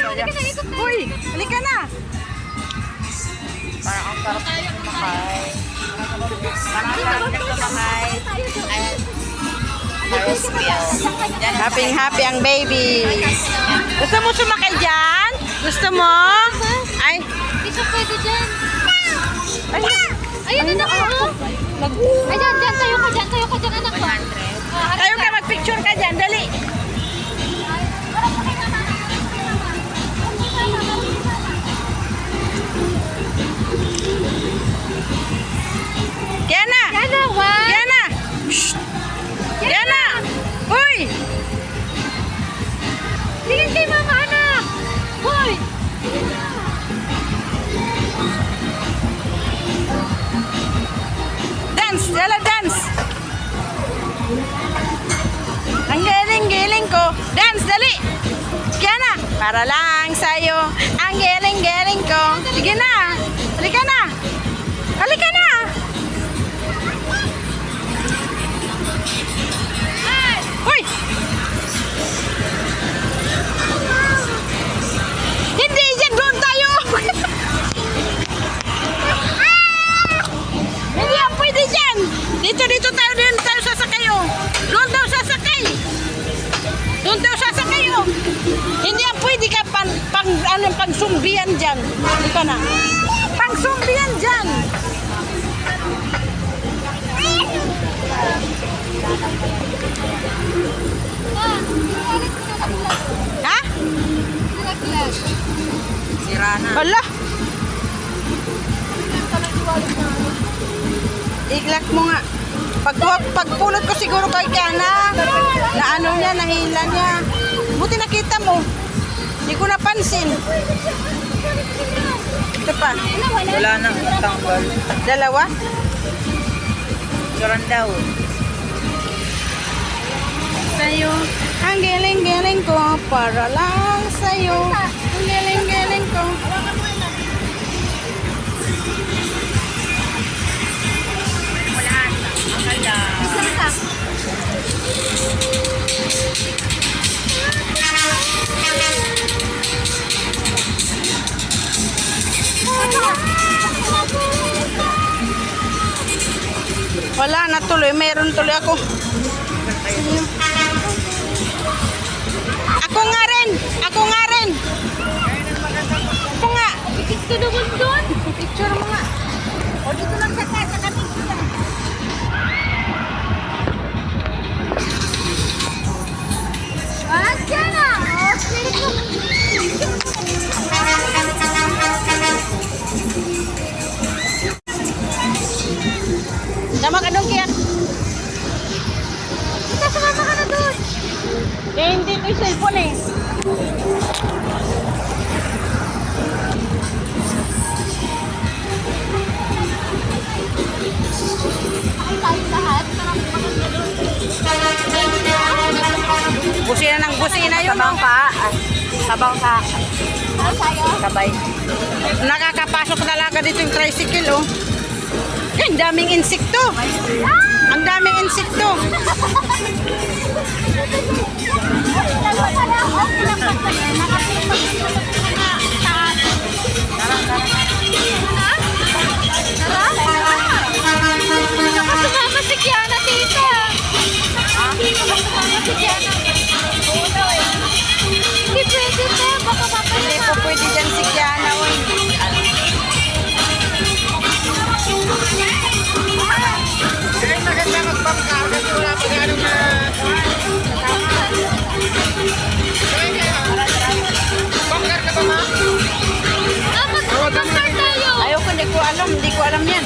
Uy, halika na. Parang ang sarap sumakay. Parang ang sarap na sumakay. Ayan. Ferris wheel. Happy ang baby. Gusto mo sumakay dyan? Gusto mo? Ay. Hindi siya pwede dyan. Ay. Ayan, anak ko. Ay, dyan, tayo ka dyan, anak ko. Tayo ka, mag-picture ka dyan. Dali. Kiana! Yana, what? Kiana! Shh! Kiana! Uy! Tingin kay mama, anak. Hoy! Dance! Yala, dance! Ang galing-galing ko. Dance, dali! Kiana! Para lang sa'yo. Ang galing-galing ko. Sige na! Halika na! Halika na! Uy! Hindi dyan! Doon tayo! Hindi yan pwede dyan! Dito tayo. Doon tayo sasakay oh! Doon tayo sasakay! Doon tayo sasakay oh! Hindi yan pwede ka pang sumbiyan dyan! Hindi ka na! Pang sumbiyan dyan! Ha? Sira na. Hala! Iglak mo nga. Pagpulot ko siguro kay Kiana, na ano niya, nahila niya. Buti nakita mo. Hindi ko napansin. Ito pa. Wala nang tanggal. Dalawa? Suran daw. Sa'yo. Ang galing-galing ko para lang sa'yo. Ang galing-galing ko. Wala. Ang ganda. Wala na tuloy. Meron tuloy ako. Ako nga rin. Ako nga. Ito naman doon. Picture mo nga. O, dito lang sa kasa kami. Ah, Yana! Oh, spirit mo. Sama ka doon, Kian. Sumama ka na doon. Hindi ko yung cellphone eh. Tayo lahat. Busina ng busina yun. Sabang pa. Sabang sa Ah, tayo. sabay. Nakakapasok talaga dito yung tricycle, oh. Ang daming insekto. Ang daming insekto. Dalawa pala. Okay lang pa sa'yo. Nakapilipag yung taas. Tara? Sumama si Kiana, tita. Sumama si Kiana. Hindi pwede, te. Baka Hindi po pwede dyan si Kiana, oh. Maganda magpapakar kasi wala pa gano'ng Bangkar ka ba, ma? mag-bangkar tayo. Ayoko, hindi ko alam yan.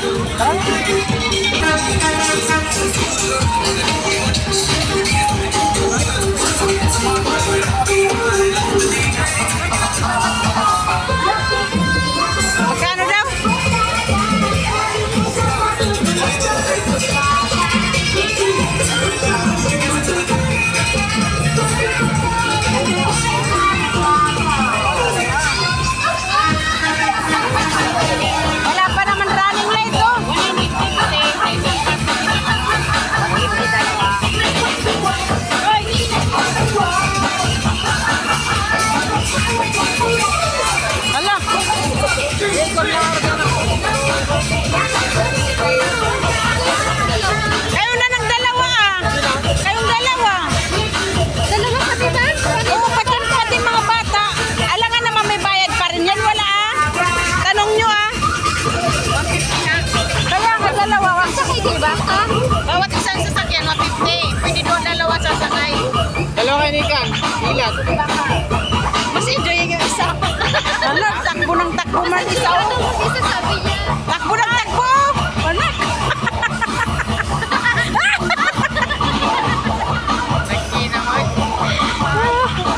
Magkano daw? Wala pa naman running light, oh. Sige, baka. Bawat isang sasakyan, 150. Pwede doon dalawa sasakay. Dalawa kayo ni Kan. Ilat. Mas enjoy yung isa. Ano, takbo ng takbo man isa. Ano mo isa sabi niya? Takbo ng takbo! Ano? Nagkina mo.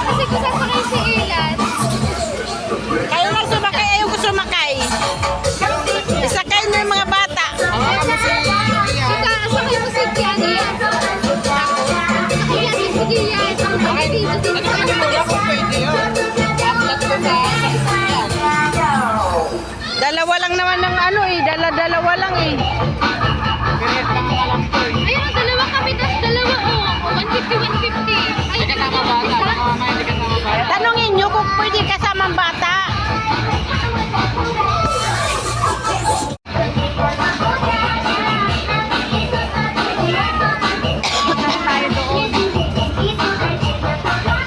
Kasi kung sasakay si Ilan, Kayo lang sumakay, ayaw ko sumakay. Isakay niyo yung mga bata. sakay mo si Kiani. Sakay yan, sige yan. Sakay dito, dito. Ako pwede yun. Tatlo sa sasakyan. Dalawa lang naman ng ano eh, dalawa lang eh. Ganyan lang ang alam ko eh. Ayun, dalawa kami, tas dalawa, oh. 150, 150. Ay, Kasama bata. Mama, hindi kasama bata. Tanungin niyo kung pwede kasamang bata.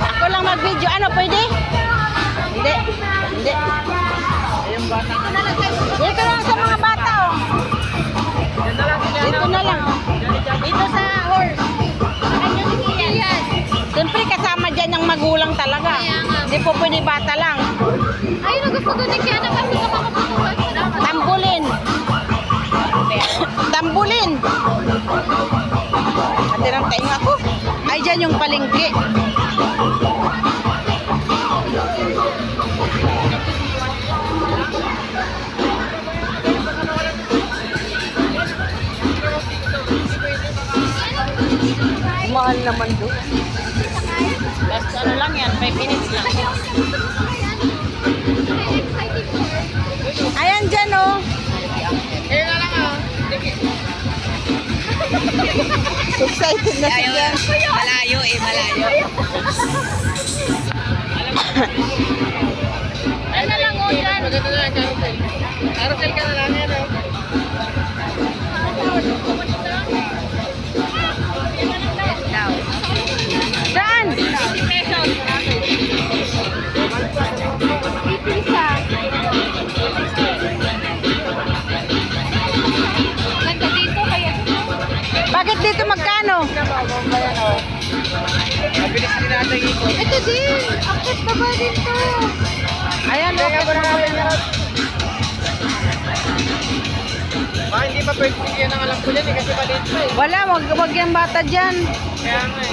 Ako lang mag-video. Ano, pwede? Hindi. Hindi. Dito lang sa mga bata, oh. Dito na lang, oh. Dito sa horse. yan. Siyempre, kasama dyan yung magulang talaga. Kaya nga. Hindi po pwede bata lang. Ayun, ang gusto ko ni Kiana kasi makakaputuan ko na. Tambulin. Tambulin. Katirang taing ako. Ay, dyan yung palengke. Mahal naman doon. Basta ano lang yan, 5 minutes lang. Ayan dyan, oh. Ayun na lang ah. Excited na Ayaw, siya. malayo eh, malayo. Ano na lang, oh, dyan. Maganda na ang carousel. Carousel ka na lang yan oh. Daw. Saan? 50 pesos. Isa. Ganda dito, kaya Bakit dito magkano? Mabilis din natin ikot. ito din. Akit baba din to. Ayan, Kaya okay. ba namin Baka hindi pa pwede bigyan ng alam ko dyan eh kasi maliit pa eh. Wala, wag yung bata dyan. Kaya nga eh.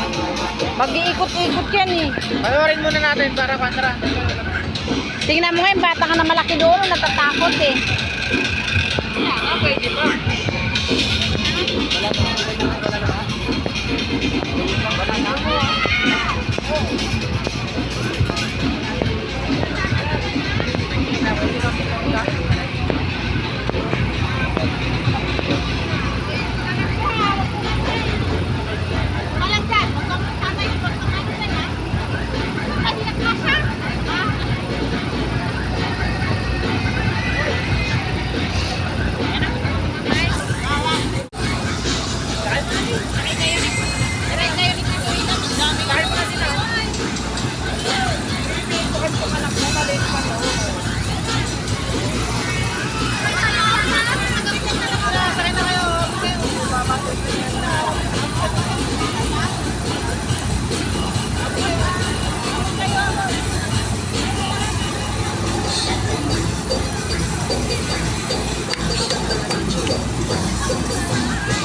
Mag-iikot-ikot yan eh. Panoorin muna natin para kontra. Tingnan mo nga yung bata ka na malaki doon, natatakot eh. Pwede pa. Walang dyan. Huwag kang tatay. Huwag kang ano na yan. Kasi nagkasa.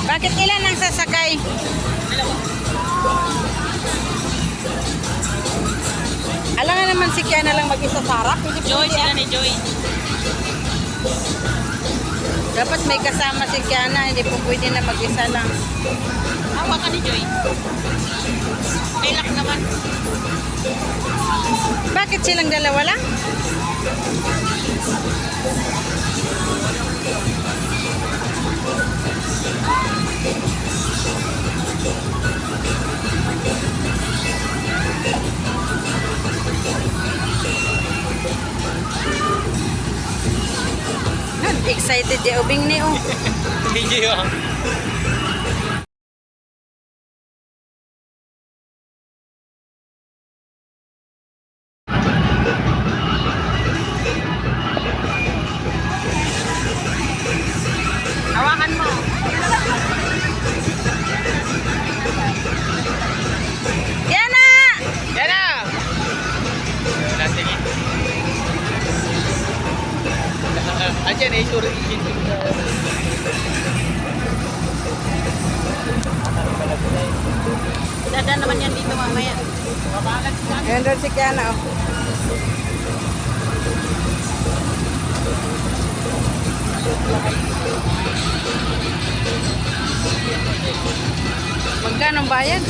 Bakit ilan ang sasakay? Alam nga naman si Kiana lang mag-isa sarap. Hindi Joy pwede, sila ah. ni Joy. Dapat may kasama si Kiana, hindi po pwede na mag-isa lang. Hawa ka ni Joy. May lock naman. Bakit silang dalawa lang? Excited di ubing ni oh. Video ah. Hawakan mo. Andiyan eh, sorry. Dada naman yan dito mamaya. Ayan doon si Kiana. Oh. Magkano ang bayad?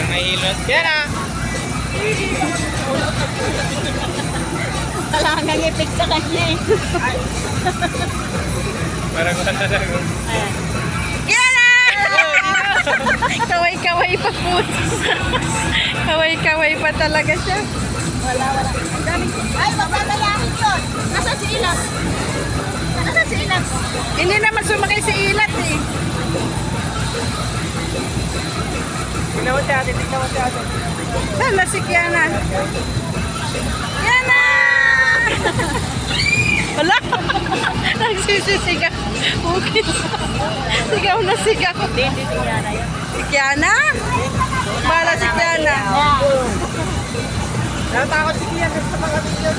May hilot. Yan ah! Kailangan ng ipig sa kanya eh. Parang wala lang. Kiana! Kaway-kaway pa po. Kaway-kaway pa talaga siya. Wala. Ang daming... Ay, bababalahin yun. Nasaan si Ilat? Nasaan si Ilat? Hindi naman sumakay si Ilat eh. Tignan mo si ate, tignan mo si ate. Sana si Kiana. Kiana! Wala. Nagsisisigaw. Okay. Sigaw na sigaw. Hindi si Kiana yun. Si Kiana? Bala si Kiana. Natakot si Kian sa mga video.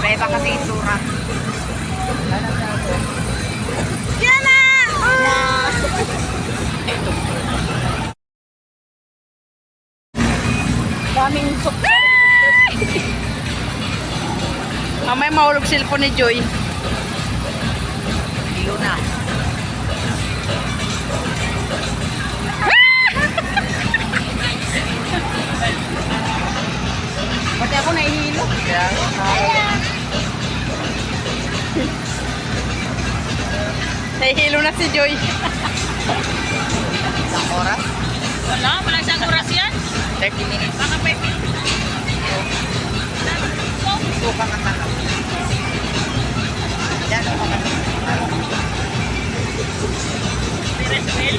May iba kasi itura. Kiana! Daming sukso. Mamaya mahulog cellphone ni Joy. Ilo na. Pati ako nahihilo. Nahihilo na si Joy. Isang oras? Wala isang oras yan. 30 minutes. Baka may Suka ka tanong. Yan, suka ka Pereswell.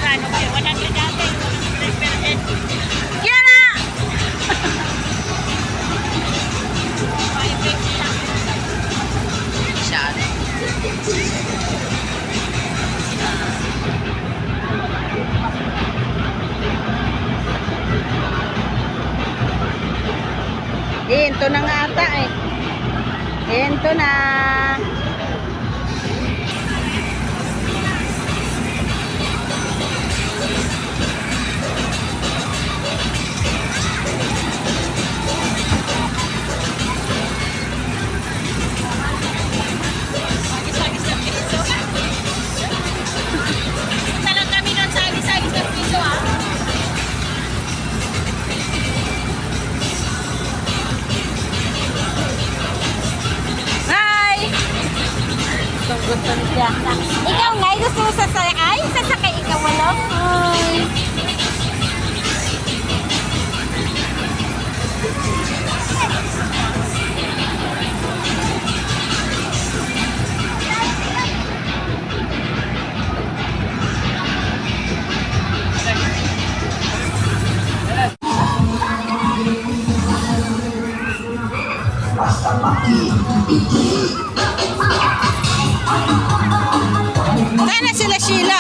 Kano kayo? 100 dati. 100%. Kiana! siya. Ito na nga ata eh. Ito na. Agis-agis ng piso. Talang kami nun sa agis-agis ng piso ah. Hi! Gusto niya. Ikaw nga, gusto mo sasakay? Sasakay ikaw wala? Ay. Sana sila Sheila.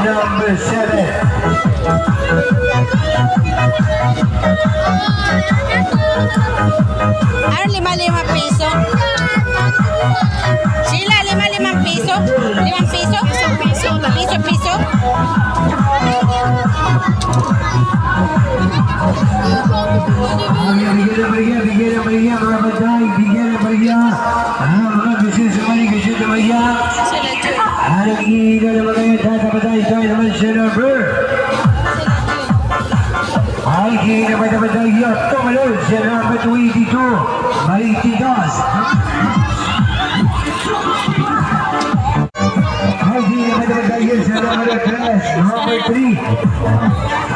Number 7. Ano 5 piso? Sheila, 5 piso? 5 piso? Piso? Bigyan ng bigyan mga batay, bigyan ng bigyan. Mga gusto sa bigyan. Sila Joy. Ang hihina ng mga yan, tatapatay tayo naman sa number. Alguien na madabadaya tumalon sa number 22, Maritigas. Alguien na madabadaya sa number 3, number 3.